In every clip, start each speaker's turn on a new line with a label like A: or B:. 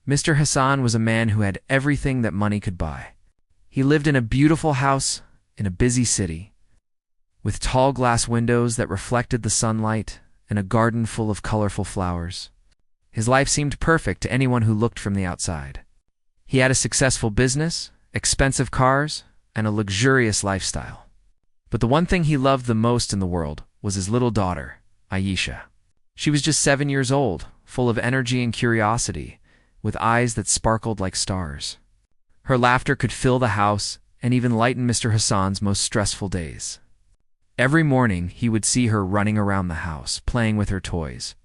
A: Mr. Hassan was a man who had everything that money could buy. He lived in a beautiful house in a busy city, with tall glass windows that reflected the sunlight and a garden full of colorful flowers. His life seemed perfect to anyone who looked from the outside. He had a successful business, expensive cars, and a luxurious lifestyle. But the one thing he loved the most in the world was his little daughter, Aisha. She was just 7 years old, full of energy and curiosity, with eyes that sparkled like stars. Her laughter could fill the house and even lighten Mr. Hassan's most stressful days. Every morning he would see her running around the house, playing with her toys,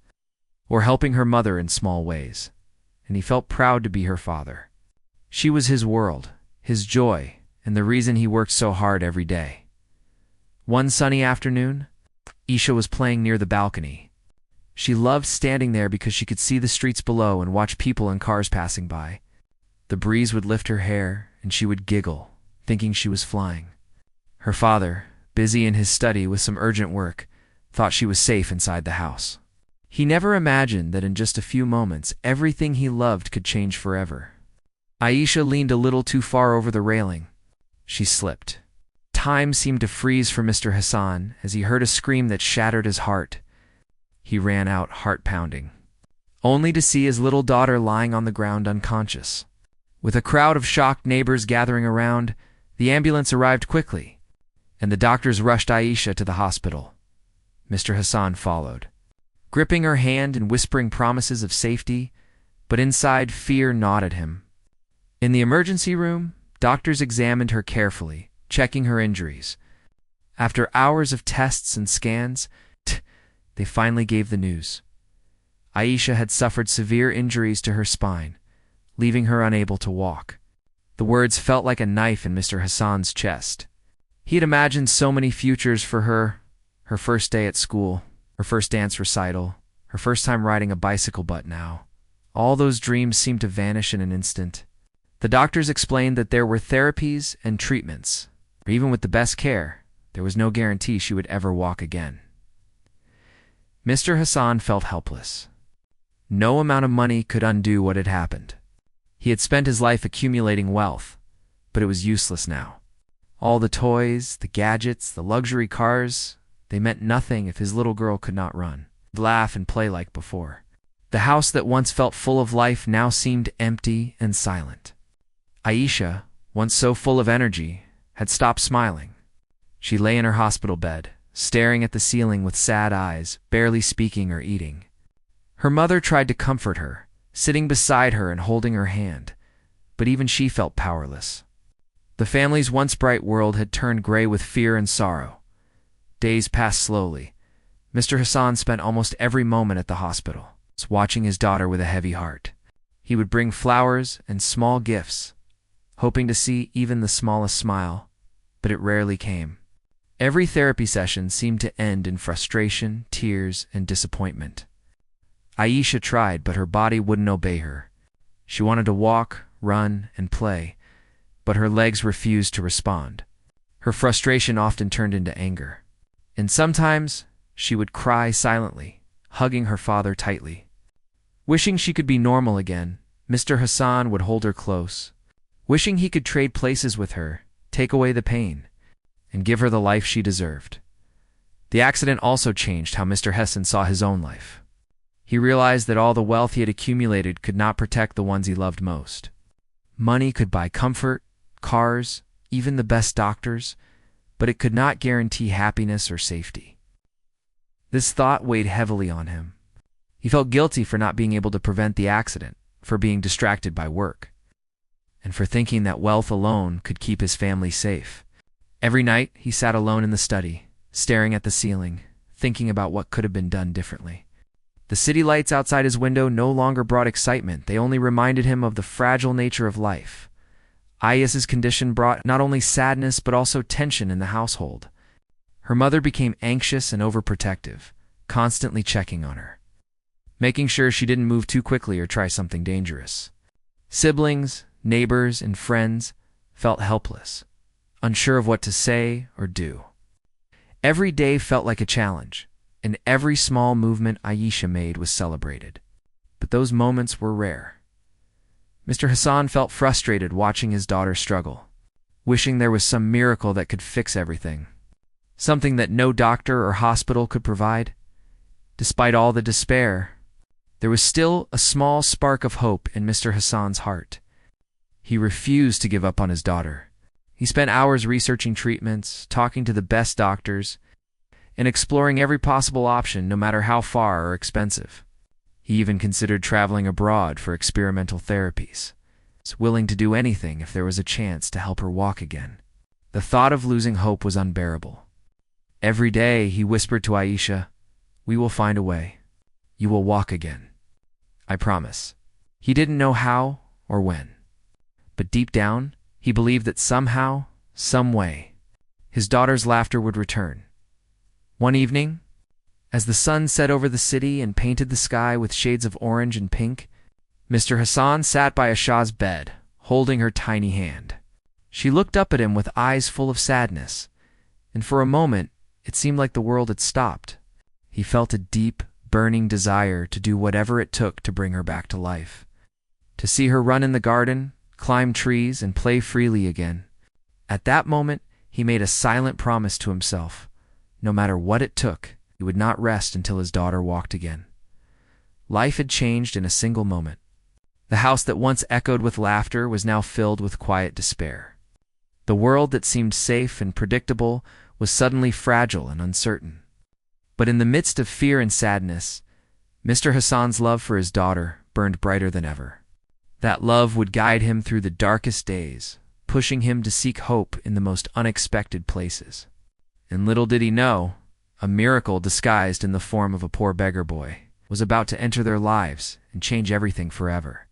A: or helping her mother in small ways, and he felt proud to be her father. She was his world, his joy, and the reason he worked so hard every day. One sunny afternoon, Aisha was playing near the balcony. She loved standing there because she could see the streets below and watch people and cars passing by. The breeze would lift her hair, and she would giggle, thinking she was flying. Her father, busy in his study with some urgent work, thought she was safe inside the house. He never imagined that in just a few moments, everything he loved could change forever. Aisha leaned a little too far over the railing. She slipped. Time seemed to freeze for Mr. Hassan as he heard a scream that shattered his heart. He ran out, heart-pounding, only to see his little daughter lying on the ground unconscious. With a crowd of shocked neighbors gathering around, the ambulance arrived quickly, and the doctors rushed Aisha to the hospital. Mr. Hassan followed, gripping her hand and whispering promises of safety, but inside fear gnawed at him. In the emergency room, doctors examined her carefully, checking her injuries. After hours of tests and scans, they finally gave the news. Aisha had suffered severe injuries to her spine, leaving her unable to walk. The words felt like a knife in Mr. Hassan's chest. He had imagined so many futures for her: her first day at school, her first dance recital, her first time riding a bicycle, but now, all those dreams seemed to vanish in an instant. The doctors explained that there were therapies and treatments. Even with the best care, there was no guarantee she would ever walk again. Mr. Hassan felt helpless. No amount of money could undo what had happened. He had spent his life accumulating wealth, but it was useless now. All the toys, the gadgets, the luxury cars, they meant nothing if his little girl could not run, laugh, and play like before. The house that once felt full of life now seemed empty and silent. Aisha, once so full of energy, had stopped smiling. She lay in her hospital bed, staring at the ceiling with sad eyes, barely speaking or eating. Her mother tried to comfort her, sitting beside her and holding her hand, but even she felt powerless. The family's once bright world had turned gray with fear and sorrow. Days passed slowly. Mr. Hassan spent almost every moment at the hospital, watching his daughter with a heavy heart. He would bring flowers and small gifts, hoping to see even the smallest smile, but it rarely came. Every therapy session seemed to end in frustration, tears, and disappointment. Aisha tried, but her body wouldn't obey her. She wanted to walk, run, and play, but her legs refused to respond. Her frustration often turned into anger, and sometimes she would cry silently, hugging her father tightly. Wishing she could be normal again, Mr. Hassan would hold her close, wishing he could trade places with her, take away the pain, and give her the life she deserved. The accident also changed how Mr. Hassan saw his own life. He realized that all the wealth he had accumulated could not protect the ones he loved most. Money could buy comfort, cars, even the best doctors, but it could not guarantee happiness or safety. This thought weighed heavily on him. He felt guilty for not being able to prevent the accident, for being distracted by work, and for thinking that wealth alone could keep his family safe. Every night, he sat alone in the study, staring at the ceiling, thinking about what could have been done differently. The city lights outside his window no longer brought excitement. They only reminded him of the fragile nature of life. Aisha's condition brought not only sadness but also tension in the household. Her mother became anxious and overprotective, constantly checking on her, making sure she didn't move too quickly or try something dangerous. Siblings, neighbors, and friends felt helpless, unsure of what to say or do. Every day felt like a challenge, and every small movement Aisha made was celebrated. But those moments were rare. Mr. Hassan felt frustrated watching his daughter struggle, wishing there was some miracle that could fix everything, something that no doctor or hospital could provide. Despite all the despair, there was still a small spark of hope in Mr. Hassan's heart. He refused to give up on his daughter. He spent hours researching treatments, talking to the best doctors, and exploring every possible option, no matter how far or expensive. He even considered traveling abroad for experimental therapies, willing to do anything if there was a chance to help her walk again. The thought of losing hope was unbearable. Every day he whispered to Aisha, "We will find a way. You will walk again. I promise." He didn't know how or when, but deep down, he believed that somehow, some way, his daughter's laughter would return. One evening, as the sun set over the city and painted the sky with shades of orange and pink, Mr. Hassan sat by Aisha's bed, holding her tiny hand. She looked up at him with eyes full of sadness, and for a moment it seemed like the world had stopped. He felt a deep, burning desire to do whatever it took to bring her back to life, to see her run in the garden, climb trees, and play freely again. At that moment, he made a silent promise to himself. No matter what it took, he would not rest until his daughter walked again. Life had changed in a single moment. The house that once echoed with laughter was now filled with quiet despair. The world that seemed safe and predictable was suddenly fragile and uncertain. But in the midst of fear and sadness, Mr. Hassan's love for his daughter burned brighter than ever. That love would guide him through the darkest days, pushing him to seek hope in the most unexpected places. And little did he know, a miracle disguised in the form of a poor beggar boy was about to enter their lives and change everything forever.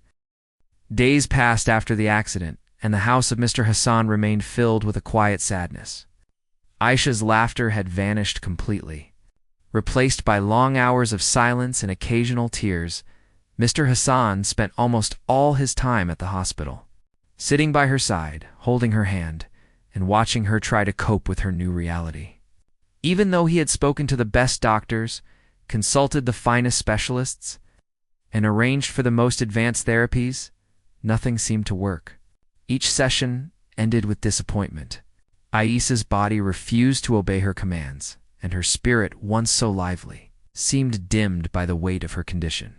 A: Days passed after the accident, and the house of Mr. Hassan remained filled with a quiet sadness. Aisha's laughter had vanished completely. Replaced by long hours of silence and occasional tears, Mr. Hassan spent almost all his time at the hospital, sitting by her side, holding her hand, and watching her try to cope with her new reality. Even though he had spoken to the best doctors, consulted the finest specialists, and arranged for the most advanced therapies, nothing seemed to work. Each session ended with disappointment. Aisha's body refused to obey her commands, and her spirit, once so lively, seemed dimmed by the weight of her condition.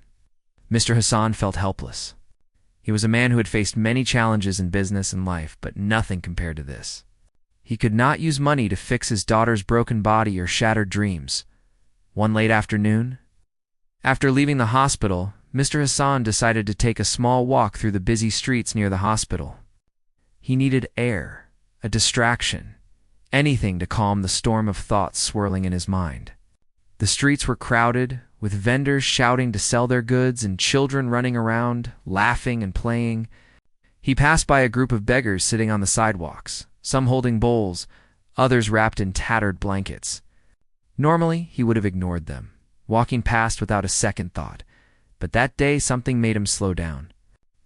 A: Mr. Hassan felt helpless. He was a man who had faced many challenges in business and life, but nothing compared to this. He could not use money to fix his daughter's broken body or shattered dreams. One late afternoon, after leaving the hospital, Mr. Hassan decided to take a small walk through the busy streets near the hospital. He needed air, a distraction, anything to calm the storm of thoughts swirling in his mind. The streets were crowded, with vendors shouting to sell their goods and children running around, laughing and playing. He passed by a group of beggars sitting on the sidewalks, some holding bowls, others wrapped in tattered blankets. Normally, he would have ignored them, walking past without a second thought, but that day something made him slow down.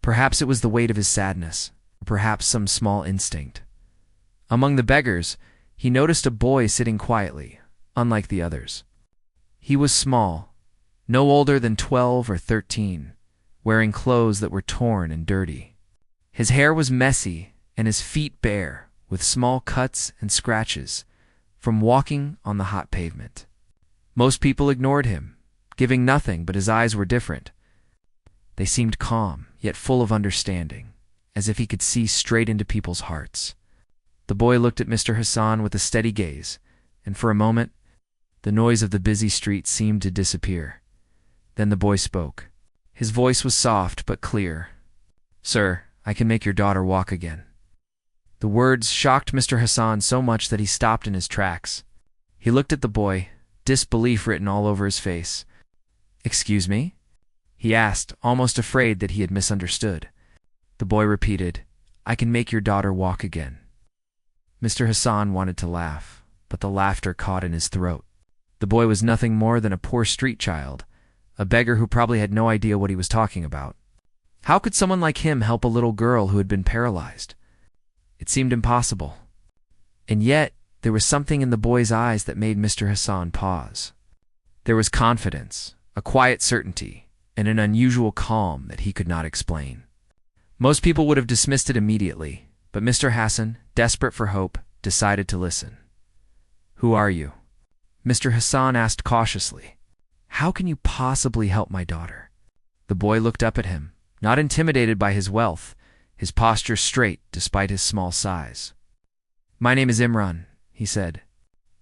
A: Perhaps it was the weight of his sadness, or perhaps some small instinct. Among the beggars, he noticed a boy sitting quietly, unlike the others. He was small, no older than 12 or 13, wearing clothes that were torn and dirty. His hair was messy and his feet bare, with small cuts and scratches from walking on the hot pavement. Most people ignored him, giving nothing, but his eyes were different. They seemed calm, yet full of understanding, as if he could see straight into people's hearts. The boy looked at Mr. Hassan with a steady gaze, and for a moment, the noise of the busy street seemed to disappear. Then the boy spoke. His voice was soft but clear. "Sir, I can make your daughter walk again." The words shocked Mr. Hassan so much that he stopped in his tracks. He looked at the boy, disbelief written all over his face. "Excuse me?" he asked, almost afraid that he had misunderstood. The boy repeated, "I can make your daughter walk again." Mr. Hassan wanted to laugh, but the laughter caught in his throat. The boy was nothing more than a poor street child, a beggar who probably had no idea what he was talking about. How could someone like him help a little girl who had been paralyzed? It seemed impossible. And yet, there was something in the boy's eyes that made Mr. Hassan pause. There was confidence, a quiet certainty, and an unusual calm that he could not explain. Most people would have dismissed it immediately, but Mr. Hassan, desperate for hope, decided to listen. "Who are you?" Mr. Hassan asked cautiously. "How can you possibly help my daughter?" The boy looked up at him, not intimidated by his wealth, his posture straight despite his small size. "My name is Imran," he said.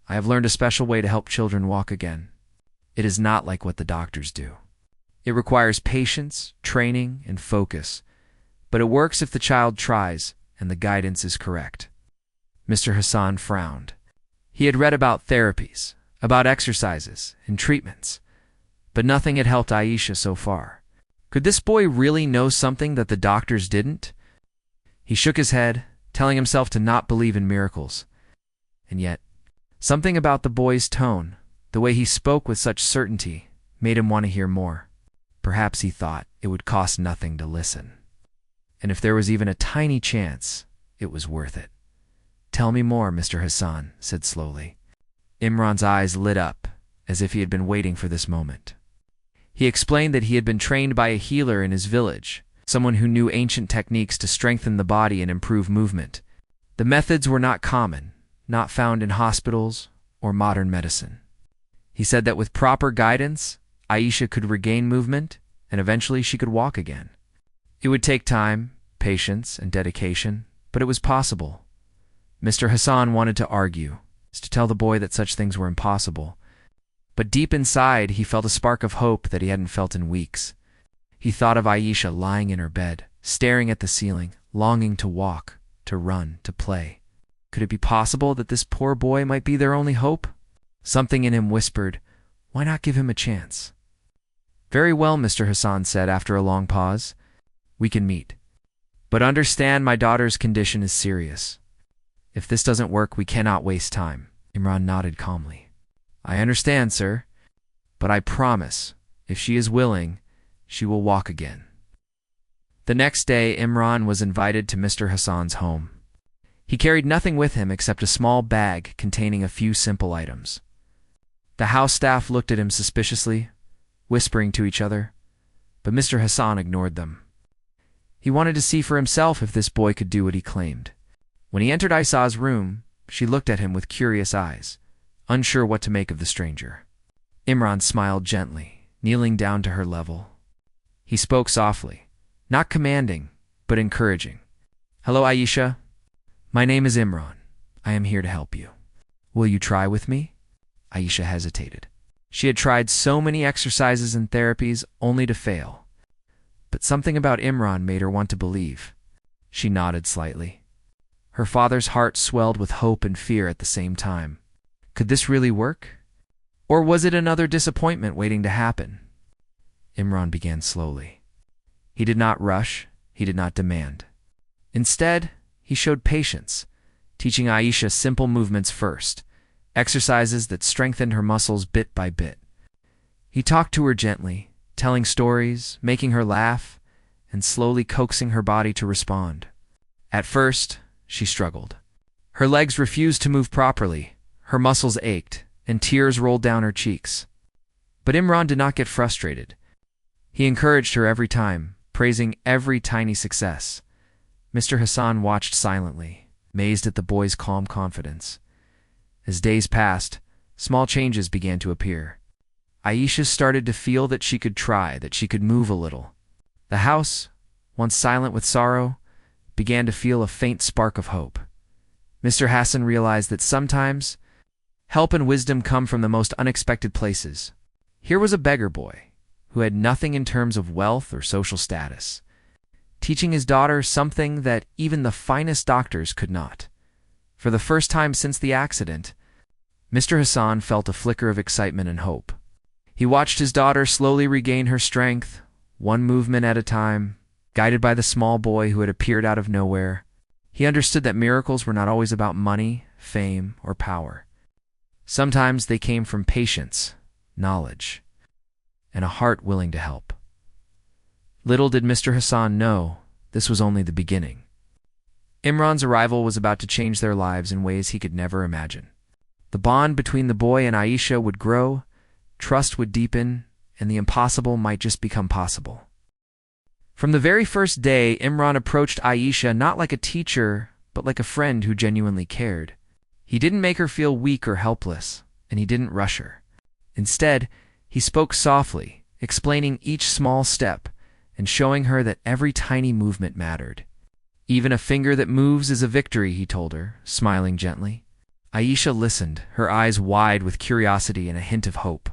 A: "I have learned a special way to help children walk again. It is not like what the doctors do. It requires patience, training, and focus, but it works if the child tries and the guidance is correct." Mr. Hassan frowned. He had read about therapies, about exercises and treatments, but nothing had helped Aisha so far. Could this boy really know something that the doctors didn't? He shook his head, telling himself to not believe in miracles. And yet, something about the boy's tone, the way he spoke with such certainty, made him want to hear more. Perhaps he thought it would cost nothing to listen. And if there was even a tiny chance, it was worth it. "Tell me more," Mr. Hassan said slowly. Imran's eyes lit up, as if he had been waiting for this moment. He explained that he had been trained by a healer in his village, someone who knew ancient techniques to strengthen the body and improve movement. The methods were not common, not found in hospitals or modern medicine. He said that with proper guidance, Aisha could regain movement, and eventually she could walk again. It would take time, patience, and dedication, but it was possible. Mr. Hassan wanted to argue, to tell the boy that such things were impossible. But deep inside, he felt a spark of hope that he hadn't felt in weeks. He thought of Aisha lying in her bed, staring at the ceiling, longing to walk, to run, to play. Could it be possible that this poor boy might be their only hope? Something in him whispered, why not give him a chance? "Very well," Mr. Hassan said after a long pause. "We can meet. But understand my daughter's condition is serious. If this doesn't work, we cannot waste time." Imran nodded calmly. "I understand, sir. But I promise, if she is willing, she will walk again." The next day, Imran was invited to Mr. Hassan's home. He carried nothing with him except a small bag containing a few simple items. The house staff looked at him suspiciously, whispering to each other, but Mr. Hassan ignored them. He wanted to see for himself if this boy could do what he claimed. When he entered Aisha's room, she looked at him with curious eyes, unsure what to make of the stranger. Imran smiled gently, kneeling down to her level. He spoke softly, not commanding, but encouraging. "Hello, Aisha. My name is Imran. I am here to help you. Will you try with me?" Aisha hesitated. She had tried so many exercises and therapies only to fail. But something about Imran made her want to believe. She nodded slightly. Her father's heart swelled with hope and fear at the same time. Could this really work? Or was it another disappointment waiting to happen? Imran began slowly. He did not rush, he did not demand. Instead, he showed patience, teaching Aisha simple movements first, exercises that strengthened her muscles bit by bit. He talked to her gently, telling stories, making her laugh, and slowly coaxing her body to respond. At first, she struggled. Her legs refused to move properly, her muscles ached, and tears rolled down her cheeks. But Imran did not get frustrated. He encouraged her every time, praising every tiny success. Mr. Hassan watched silently, amazed at the boy's calm confidence. As days passed, small changes began to appear. Aisha started to feel that she could try, that she could move a little. The house, once silent with sorrow, began to feel a faint spark of hope. Mr. Hassan realized that sometimes help and wisdom come from the most unexpected places. Here was a beggar boy, who had nothing in terms of wealth or social status, teaching his daughter something that even the finest doctors could not. For the first time since the accident, Mr. Hassan felt a flicker of excitement and hope. He watched his daughter slowly regain her strength, one movement at a time, guided by the small boy who had appeared out of nowhere. He understood that miracles were not always about money, fame, or power. Sometimes they came from patience, knowledge, and a heart willing to help. Little did Mr. Hassan know, this was only the beginning. Imran's arrival was about to change their lives in ways he could never imagine. The bond between the boy and Aisha would grow, trust would deepen, and the impossible might just become possible. From the very first day, Imran approached Aisha not like a teacher, but like a friend who genuinely cared. He didn't make her feel weak or helpless, and he didn't rush her. Instead, he spoke softly, explaining each small step and showing her that every tiny movement mattered. Even a finger that moves is a victory, he told her, smiling gently. Aisha listened, her eyes wide with curiosity and a hint of hope.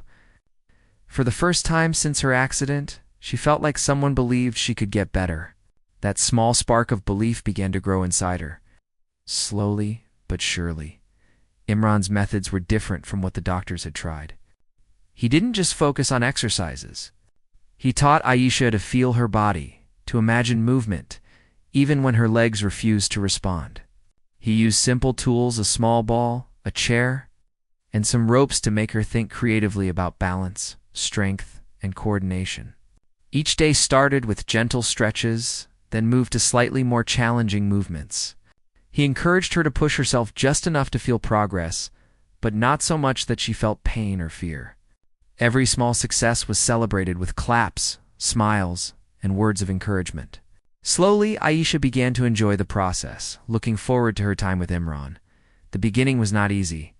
A: For the first time since her accident, she felt like someone believed she could get better. That small spark of belief began to grow inside her. Slowly but surely, Imran's methods were different from what the doctors had tried. He didn't just focus on exercises. He taught Aisha to feel her body, to imagine movement, even when her legs refused to respond. He used simple tools, a small ball, a chair, and some ropes to make her think creatively about balance, strength, and coordination. Each day started with gentle stretches, then moved to slightly more challenging movements. He encouraged her to push herself just enough to feel progress, but not so much that she felt pain or fear. Every small success was celebrated with claps, smiles, and words of encouragement. Slowly, Aisha began to enjoy the process, looking forward to her time with Imran. The beginning was not easy.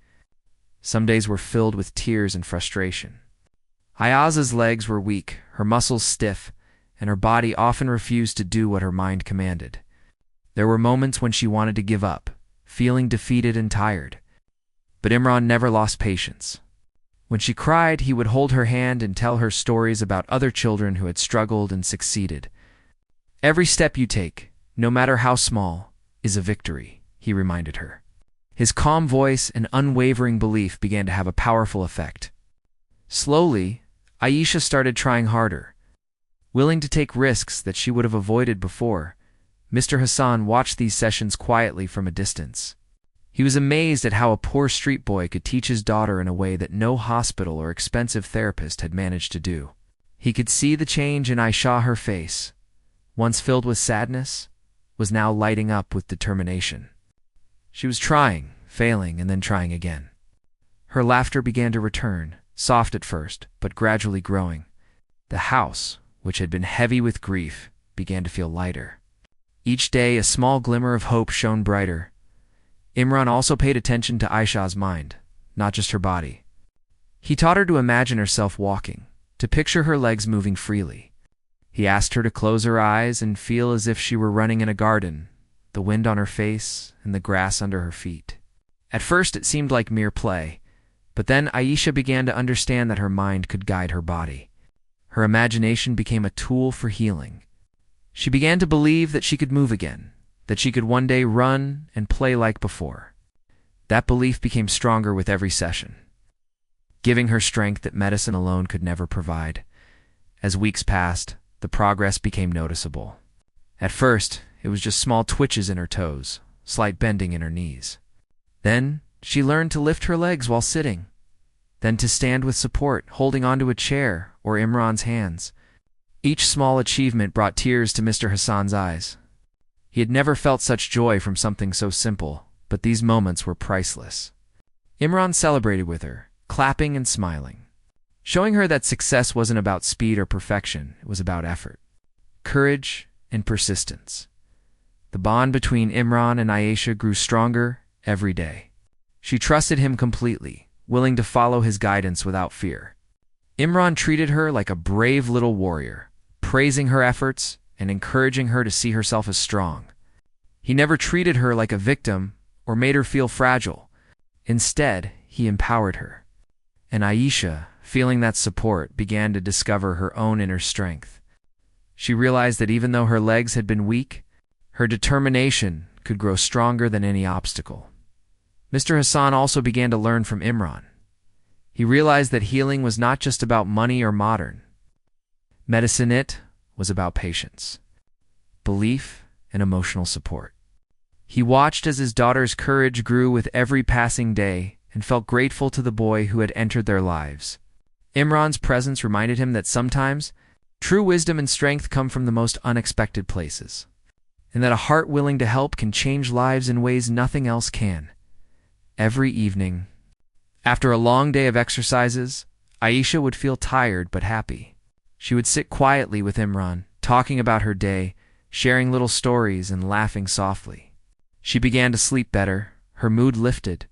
A: Some days were filled with tears and frustration. Ayaza's legs were weak, her muscles stiff, and her body often refused to do what her mind commanded. There were moments when she wanted to give up, feeling defeated and tired. But Imran never lost patience. When she cried, he would hold her hand and tell her stories about other children who had struggled and succeeded. Every step you take, no matter how small, is a victory, he reminded her. His calm voice and unwavering belief began to have a powerful effect. Slowly, Aisha started trying harder. Willing to take risks that she would have avoided before, Mr. Hassan watched these sessions quietly from a distance. He was amazed at how a poor street boy could teach his daughter in a way that no hospital or expensive therapist had managed to do. He could see the change in Aisha, her face, once filled with sadness, was now lighting up with determination. She was trying, failing, and then trying again. Her laughter began to return, soft at first, but gradually growing. The house, which had been heavy with grief, began to feel lighter. Each day a small glimmer of hope shone brighter. Imran also paid attention to Aisha's mind, not just her body. He taught her to imagine herself walking, to picture her legs moving freely. He asked her to close her eyes and feel as if she were running in a garden, the wind on her face and the grass under her feet. At first it seemed like mere play, but then Aisha began to understand that her mind could guide her body. Her imagination became a tool for healing. She began to believe that she could move again, that she could one day run and play like before. That belief became stronger with every session, giving her strength that medicine alone could never provide. As weeks passed, the progress became noticeable. At first, it was just small twitches in her toes, slight bending in her knees. Then, she learned to lift her legs while sitting, then to stand with support, holding onto a chair or Imran's hands. Each small achievement brought tears to Mr. Hassan's eyes. He had never felt such joy from something so simple, but these moments were priceless. Imran celebrated with her, clapping and smiling, showing her that success wasn't about speed or perfection, it was about effort, courage, and persistence. The bond between Imran and Aisha grew stronger every day. She trusted him completely, willing to follow his guidance without fear. Imran treated her like a brave little warrior, praising her efforts and encouraging her to see herself as strong. He never treated her like a victim or made her feel fragile. Instead, he empowered her. And Aisha, feeling that support, began to discover her own inner strength. She realized that even though her legs had been weak, her determination could grow stronger than any obstacle. Mr. Hassan also began to learn from Imran. He realized that healing was not just about money or modern medicine, it was about patience, belief, and emotional support. He watched as his daughter's courage grew with every passing day and felt grateful to the boy who had entered their lives. Imran's presence reminded him that sometimes true wisdom and strength come from the most unexpected places, and that a heart willing to help can change lives in ways nothing else can. Every evening, after a long day of exercises, Aisha would feel tired but happy. She would sit quietly with Imran, talking about her day, sharing little stories, and laughing softly. She began to sleep better, her mood lifted,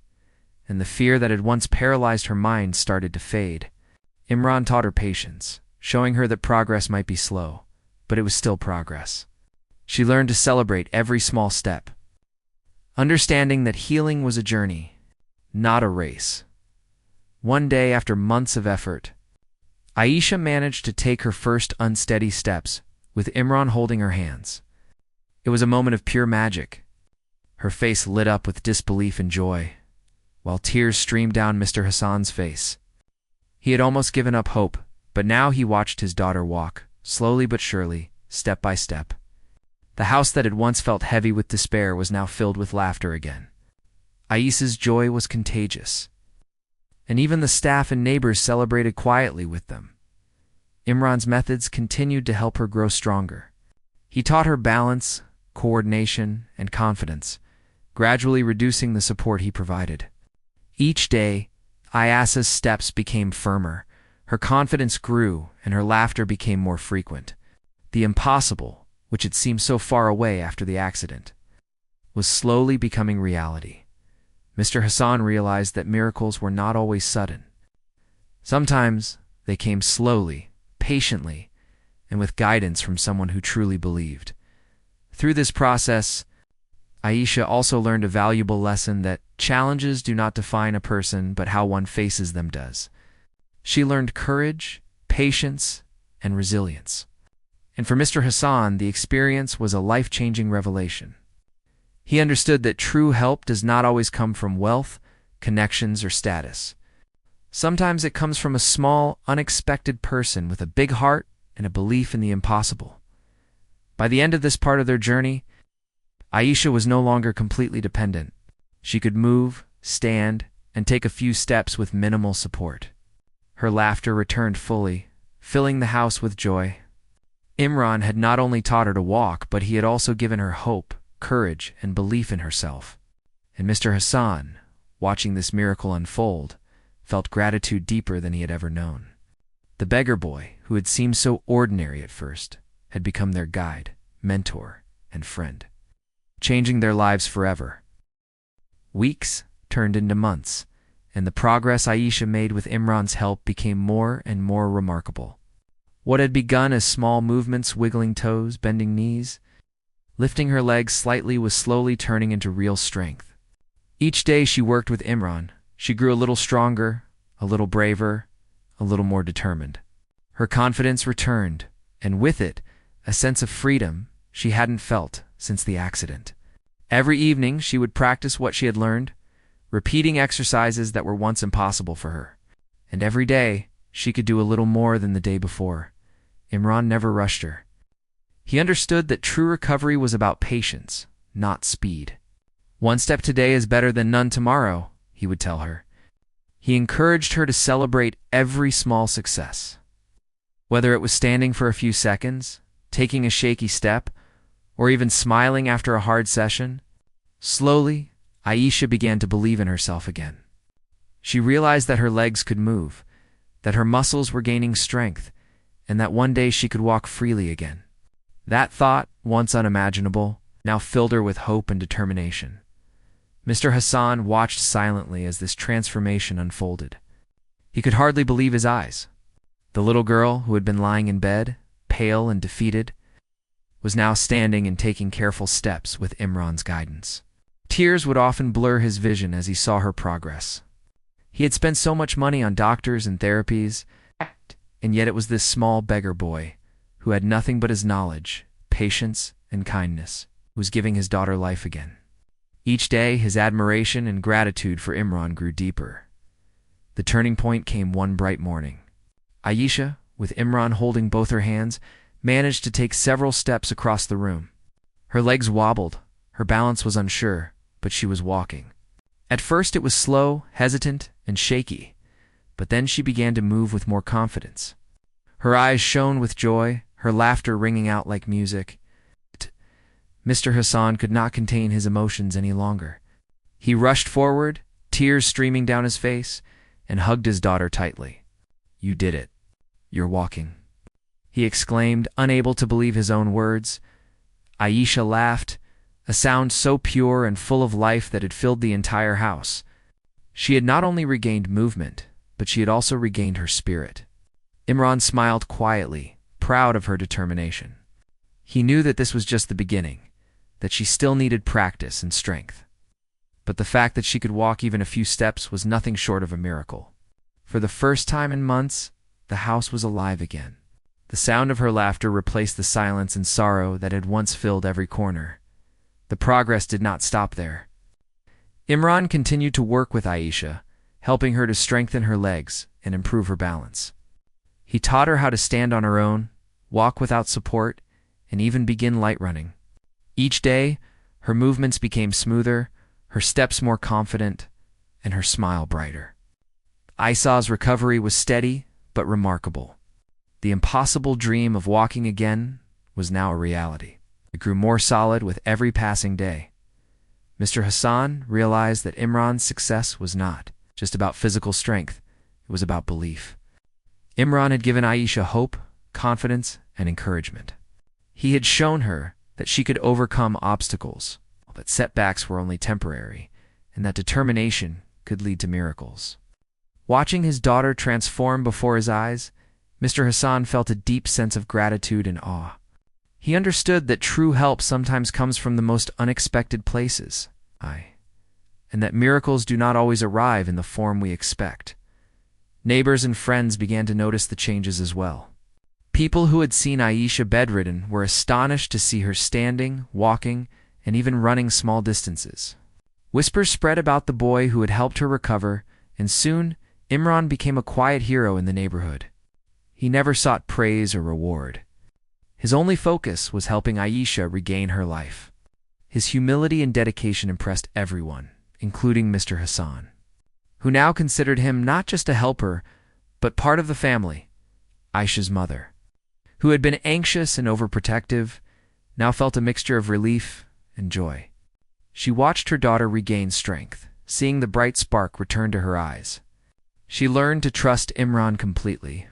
A: and the fear that had once paralyzed her mind started to fade. Imran taught her patience, showing her that progress might be slow, but it was still progress. She learned to celebrate every small step, understanding that healing was a journey, not a race. One day, after months of effort, Aisha managed to take her first unsteady steps, with Imran holding her hands. It was a moment of pure magic. Her face lit up with disbelief and joy, while tears streamed down Mr. Hassan's face. He had almost given up hope, but now he watched his daughter walk, slowly but surely, step by step. The house that had once felt heavy with despair was now filled with laughter again. Aisha's joy was contagious, and even the staff and neighbors celebrated quietly with them. Imran's methods continued to help her grow stronger. He taught her balance, coordination, and confidence, gradually reducing the support he provided. Each day, Aisha's steps became firmer, her confidence grew, and her laughter became more frequent. The impossible, which had seemed so far away after the accident, was slowly becoming reality. Mr. Hassan realized that miracles were not always sudden. Sometimes they came slowly, patiently, and with guidance from someone who truly believed. Through this process, Aisha also learned a valuable lesson that challenges do not define a person, but how one faces them does. She learned courage, patience, and resilience. And for Mr. Hassan, the experience was a life-changing revelation. He understood that true help does not always come from wealth, connections, or status. Sometimes it comes from a small, unexpected person with a big heart and a belief in the impossible. By the end of this part of their journey, Aisha was no longer completely dependent. She could move, stand, and take a few steps with minimal support. Her laughter returned fully, filling the house with joy. Imran had not only taught her to walk, but he had also given her hope, courage, and belief in herself. And Mr. Hassan, watching this miracle unfold, felt gratitude deeper than he had ever known. The beggar boy, who had seemed so ordinary at first, had become their guide, mentor, and friend, changing their lives forever. Weeks turned into months, and the progress Aisha made with Imran's help became more and more remarkable. What had begun as small movements, wiggling toes, bending knees, lifting her legs slightly, was slowly turning into real strength. Each day she worked with Imran, she grew a little stronger, a little braver, a little more determined. Her confidence returned, and with it, a sense of freedom she hadn't felt since the accident. Every evening she would practice what she had learned, repeating exercises that were once impossible for her. And every day she could do a little more than the day before. Imran never rushed her. He understood that true recovery was about patience, not speed. "One step today is better than none tomorrow," he would tell her. He encouraged her to celebrate every small success. Whether it was standing for a few seconds, taking a shaky step, or even smiling after a hard session, slowly, Aisha began to believe in herself again. She realized that her legs could move, that her muscles were gaining strength, and that one day she could walk freely again. That thought, once unimaginable, now filled her with hope and determination. Mr. Hassan watched silently as this transformation unfolded. He could hardly believe his eyes. The little girl, who had been lying in bed, pale and defeated, was now standing and taking careful steps with Imran's guidance. Tears would often blur his vision as he saw her progress. He had spent so much money on doctors and therapies, and yet it was this small beggar boy, who had nothing but his knowledge, patience, and kindness, who was giving his daughter life again. Each day, his admiration and gratitude for Imran grew deeper. The turning point came one bright morning. Aisha, with Imran holding both her hands, managed to take several steps across the room. Her legs wobbled, her balance was unsure, but she was walking. At first it was slow, hesitant, and shaky, but then she began to move with more confidence. Her eyes shone with joy, her laughter ringing out like music. Mr. Hassan could not contain his emotions any longer. He rushed forward, tears streaming down his face, and hugged his daughter tightly. "You did it. You're walking." he exclaimed, unable to believe his own words. Aisha laughed, a sound so pure and full of life that it filled the entire house. She had not only regained movement, but she had also regained her spirit. Imran smiled quietly, proud of her determination. He knew that this was just the beginning, that she still needed practice and strength. But the fact that she could walk even a few steps was nothing short of a miracle. For the first time in months, the house was alive again. The sound of her laughter replaced the silence and sorrow that had once filled every corner. The progress did not stop there. Imran continued to work with Aisha, helping her to strengthen her legs and improve her balance. He taught her how to stand on her own, walk without support, and even begin light running. Each day, her movements became smoother, her steps more confident, and her smile brighter. Aisha's recovery was steady but remarkable. The impossible dream of walking again was now a reality. It grew more solid with every passing day. Mr. Hassan realized that Imran's success was not just about physical strength, it was about belief. Imran had given Aisha hope, confidence, and encouragement. He had shown her that she could overcome obstacles, that setbacks were only temporary, and that determination could lead to miracles. Watching his daughter transform before his eyes, Mr. Hassan felt a deep sense of gratitude and awe. He understood that true help sometimes comes from the most unexpected places, and that miracles do not always arrive in the form we expect. Neighbors and friends began to notice the changes as well. People who had seen Aisha bedridden were astonished to see her standing, walking, and even running small distances. Whispers spread about the boy who had helped her recover, and soon Imran became a quiet hero in the neighborhood. He never sought praise or reward. His only focus was helping Aisha regain her life. His humility and dedication impressed everyone, including Mr. Hassan, who now considered him not just a helper, but part of the family. Aisha's mother, who had been anxious and overprotective, now felt a mixture of relief and joy. She watched her daughter regain strength, seeing the bright spark return to her eyes. She learned to trust Imran completely,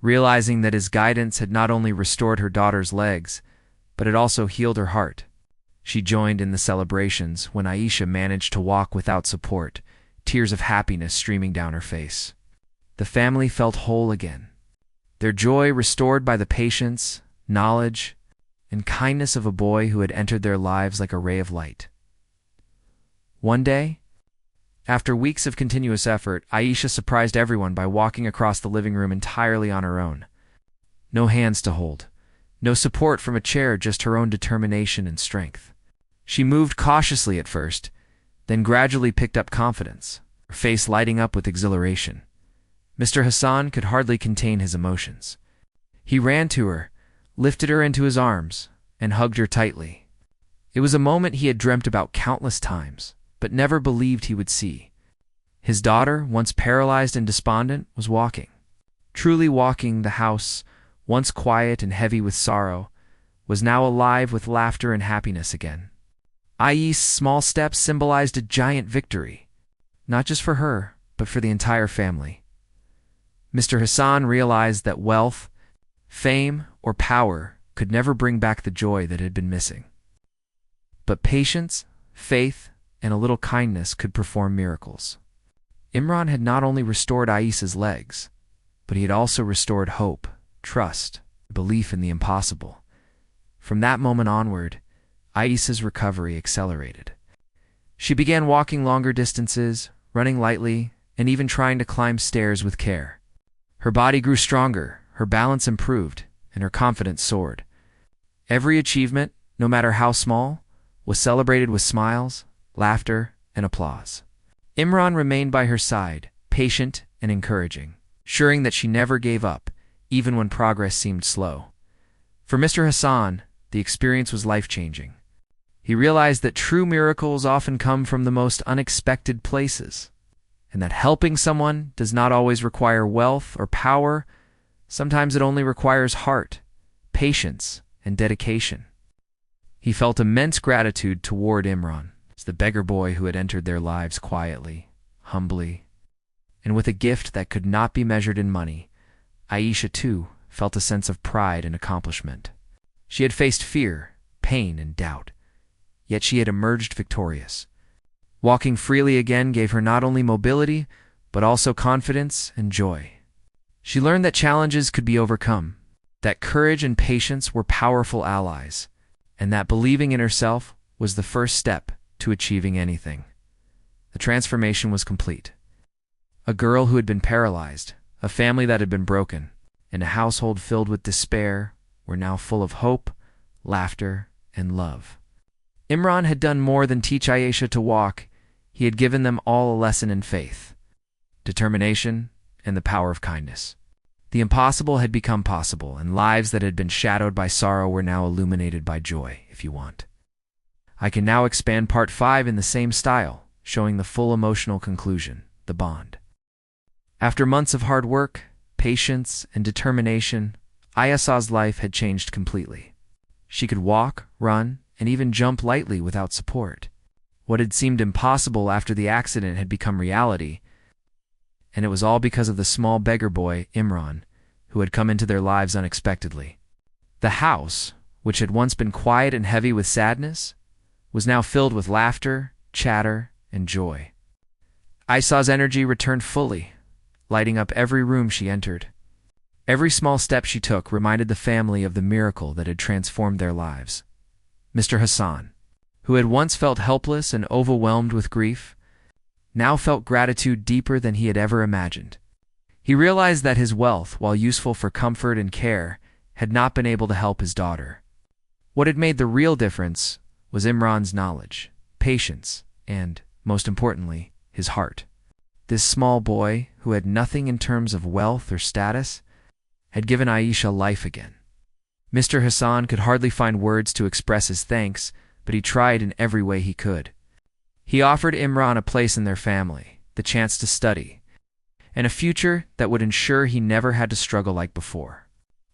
A: realizing that his guidance had not only restored her daughter's legs, but it also healed her heart. She joined in the celebrations when Aisha managed to walk without support, tears of happiness streaming down her face. The family felt whole again, their joy restored by the patience, knowledge, and kindness of a boy who had entered their lives like a ray of light. One day, after weeks of continuous effort, Aisha surprised everyone by walking across the living room entirely on her own. No hands to hold, no support from a chair, just her own determination and strength. She moved cautiously at first, then gradually picked up confidence, her face lighting up with exhilaration. Mr. Hassan could hardly contain his emotions. He ran to her, lifted her into his arms, and hugged her tightly. It was a moment he had dreamt about countless times, but never believed he would see. His daughter, once paralyzed and despondent, was walking. Truly walking. The house, once quiet and heavy with sorrow, was now alive with laughter and happiness again. Aisha's small steps symbolized a giant victory, not just for her, but for the entire family. Mr. Hassan realized that wealth, fame, or power could never bring back the joy that had been missing. But patience, faith, and a little kindness could perform miracles. Imran had not only restored Aisha's legs, but he had also restored hope, trust, belief in the impossible. From that moment onward, Aisha's recovery accelerated. She began walking longer distances, running lightly, and even trying to climb stairs with care. Her body grew stronger, her balance improved, and her confidence soared. Every achievement, no matter how small, was celebrated with smiles, laughter, and applause. Imran remained by her side, patient and encouraging, ensuring that she never gave up, even when progress seemed slow. For Mr. Hassan, the experience was life-changing. He realized that true miracles often come from the most unexpected places, and that helping someone does not always require wealth or power. Sometimes it only requires heart, patience, and dedication. He felt immense gratitude toward Imran, as the beggar boy who had entered their lives quietly, humbly, and with a gift that could not be measured in money. Aisha, too, felt a sense of pride and accomplishment. She had faced fear, pain, and doubt, yet she had emerged victorious. Walking freely again gave her not only mobility, but also confidence and joy. She learned that challenges could be overcome, that courage and patience were powerful allies, and that believing in herself was the first step to achieving anything. The transformation was complete. A girl who had been paralyzed, a family that had been broken, and a household filled with despair were now full of hope, laughter, and love. Imran had done more than teach Aisha to walk. He had given them all a lesson in faith, determination, and the power of kindness. The impossible had become possible, and lives that had been shadowed by sorrow were now illuminated by joy, if you want. I can now expand part 5 in the same style, showing the full emotional conclusion, the bond. After months of hard work, patience, and determination, Ayasa's life had changed completely. She could walk, run, and even jump lightly without support. What had seemed impossible after the accident had become reality, and it was all because of the small beggar boy, Imran, who had come into their lives unexpectedly. The house, which had once been quiet and heavy with sadness, was now filled with laughter, chatter, and joy. Aisa's energy returned fully, lighting up every room she entered. Every small step she took reminded the family of the miracle that had transformed their lives. Mr. Hassan, who had once felt helpless and overwhelmed with grief, now felt gratitude deeper than he had ever imagined. He realized that his wealth, while useful for comfort and care, had not been able to help his daughter. What had made the real difference was Imran's knowledge, patience, and, most importantly, his heart. This small boy, who had nothing in terms of wealth or status, had given Aisha life again. Mr. Hassan could hardly find words to express his thanks, but he tried in every way he could. He offered Imran a place in their family, the chance to study, and a future that would ensure he never had to struggle like before.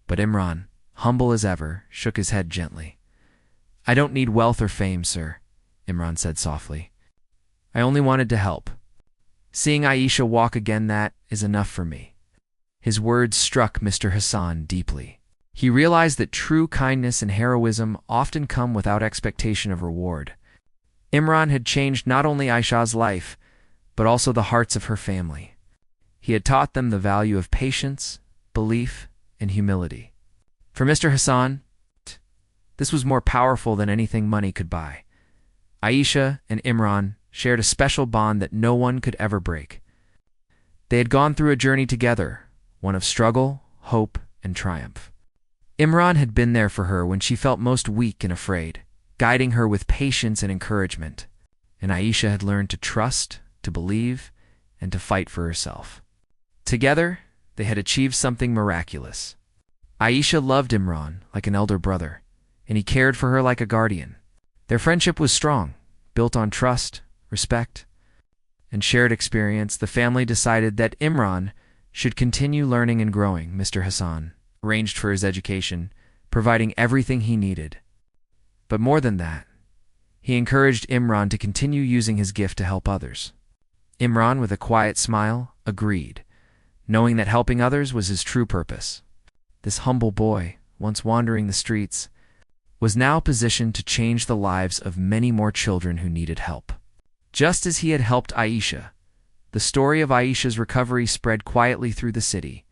A: But Imran, humble as ever, shook his head gently. "I don't need wealth or fame, sir," Imran said softly. "I only wanted to help. Seeing Aisha walk again, that is enough for me." His words struck Mr. Hassan deeply. He realized that true kindness and heroism often come without expectation of reward. Imran had changed not only Aisha's life, but also the hearts of her family. He had taught them the value of patience, belief, and humility. For Mr. Hassan, this was more powerful than anything money could buy. Aisha and Imran shared a special bond that no one could ever break. They had gone through a journey together, one of struggle, hope, and triumph. Imran had been there for her when she felt most weak and afraid, guiding her with patience and encouragement, and Aisha had learned to trust, to believe, and to fight for herself. Together, they had achieved something miraculous. Aisha loved Imran like an elder brother, and he cared for her like a guardian. Their friendship was strong, built on trust, respect, and shared experience. The family decided that Imran should continue learning and growing. Mr. Hassan arranged for his education, providing everything he needed. But more than that, he encouraged Imran to continue using his gift to help others. Imran, with a quiet smile, agreed, knowing that helping others was his true purpose. This humble boy, once wandering the streets, was now positioned to change the lives of many more children who needed help. Just as he had helped Aisha, the story of Aisha's recovery spread quietly through the city.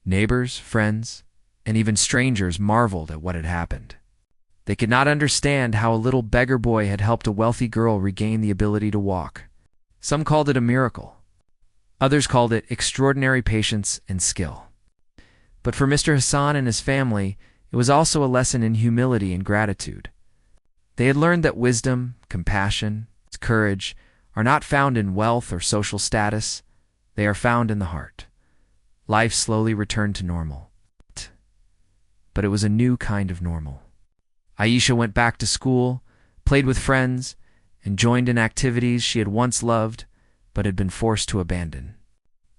A: Neighbors, friends, and even strangers marveled at what had happened. They could not understand how a little beggar boy had helped a wealthy girl regain the ability to walk. Some called it a miracle. Others called it extraordinary patience and skill. But for Mr. Hassan and his family, it was also a lesson in humility and gratitude. They had learned that wisdom, compassion, courage are not found in wealth or social status. They are found in the heart. Life slowly returned to normal. But it was a new kind of normal. Aisha went back to school, played with friends, and joined in activities she had once loved but had been forced to abandon.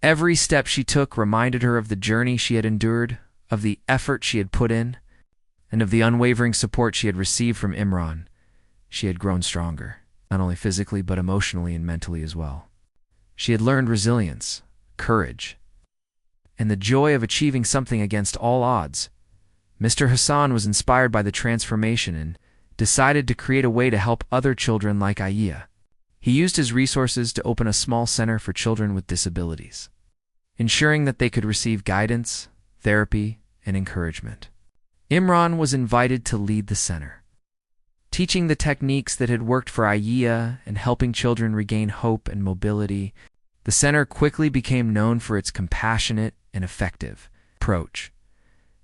A: Every step she took reminded her of the journey she had endured, of the effort she had put in, and of the unwavering support she had received from Imran. She had grown stronger, not only physically but emotionally and mentally as well. She had learned resilience, courage, and the joy of achieving something against all odds. Mr. Hassan was inspired by the transformation and decided to create a way to help other children like Aisha. He used his resources to open a small center for children with disabilities, ensuring that they could receive guidance, therapy, and encouragement. Imran was invited to lead the center, teaching the techniques that had worked for Aisha and helping children regain hope and mobility. The center quickly became known for its compassionate and effective approach.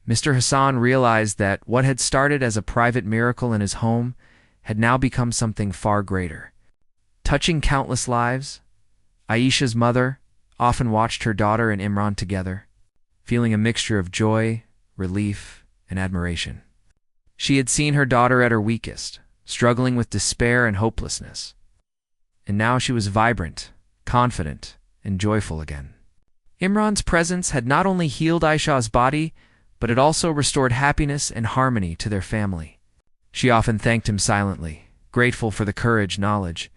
A: Mr. Hassan realized that what had started as a private miracle in his home had now become something far greater, touching countless lives. Aisha's mother often watched her daughter and Imran together, feeling a mixture of joy, relief, and admiration. She had seen her daughter at her weakest, struggling with despair and hopelessness, and now she was vibrant, confident, and joyful again. Imran's presence had not only healed Aisha's body, but it also restored happiness and harmony to their family. She often thanked him silently, grateful for the courage, knowledge,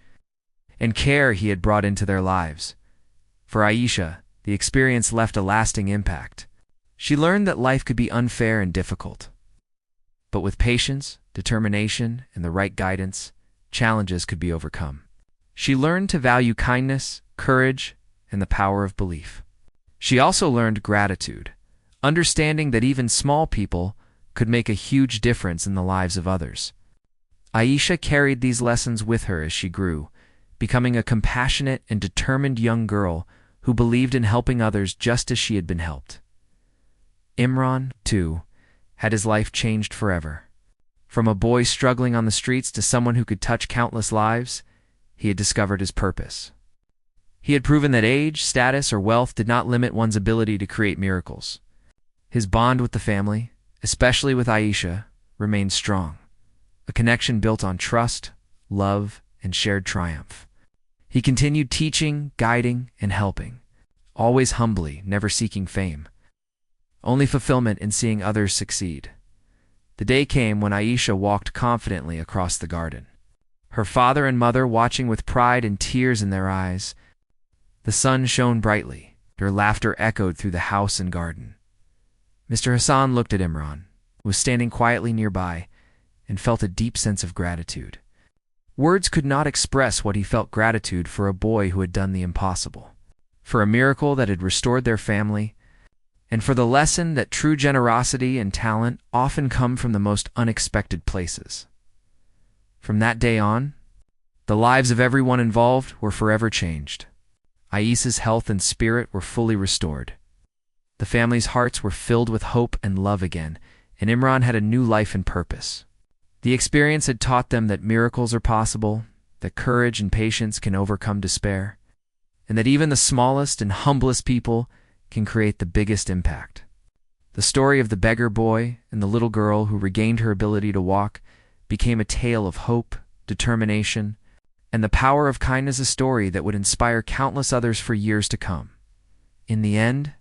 A: and care he had brought into their lives. For Aisha, the experience left a lasting impact. She learned that life could be unfair and difficult, but with patience, determination, and the right guidance, challenges could be overcome. She learned to value kindness, courage, and the power of belief. She also learned gratitude, understanding that even small people could make a huge difference in the lives of others. Aisha carried these lessons with her as she grew, becoming a compassionate and determined young girl who believed in helping others just as she had been helped. Imran, too, had his life changed forever. From a boy struggling on the streets to someone who could touch countless lives, he had discovered his purpose. He had proven that age, status, or wealth did not limit one's ability to create miracles. His bond with the family, especially with Aisha, remained strong, a connection built on trust, love, and shared triumph. He continued teaching, guiding, and helping, always humbly, never seeking fame, only fulfillment in seeing others succeed. The day came when Aisha walked confidently across the garden, her father and mother watching with pride and tears in their eyes. The sun shone brightly, their laughter echoed through the house and garden. Mr. Hassan looked at Imran, who was standing quietly nearby, and felt a deep sense of gratitude. Words could not express what he felt: gratitude for a boy who had done the impossible, for a miracle that had restored their family, and for the lesson that true generosity and talent often come from the most unexpected places. From that day on, the lives of everyone involved were forever changed. Aisha's health and spirit were fully restored. The family's hearts were filled with hope and love again, and Imran had a new life and purpose. The experience had taught them that miracles are possible, that courage and patience can overcome despair, and that even the smallest and humblest people can create the biggest impact. The story of the beggar boy and the little girl who regained her ability to walk became a tale of hope, determination, and the power of kindness, a story that would inspire countless others for years to come. In the end,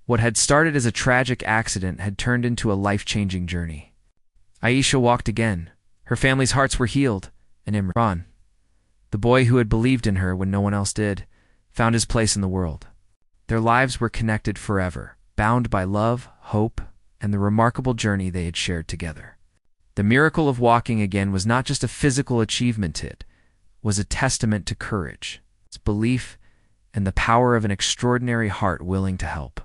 A: what had started as a tragic accident had turned into a life-changing journey. Aisha walked again, her family's hearts were healed, and Imran, the boy who had believed in her when no one else did, found his place in the world. Their lives were connected forever, bound by love, hope, and the remarkable journey they had shared together. The miracle of walking again was not just a physical achievement, it was a testament to courage, its belief, and the power of an extraordinary heart willing to help.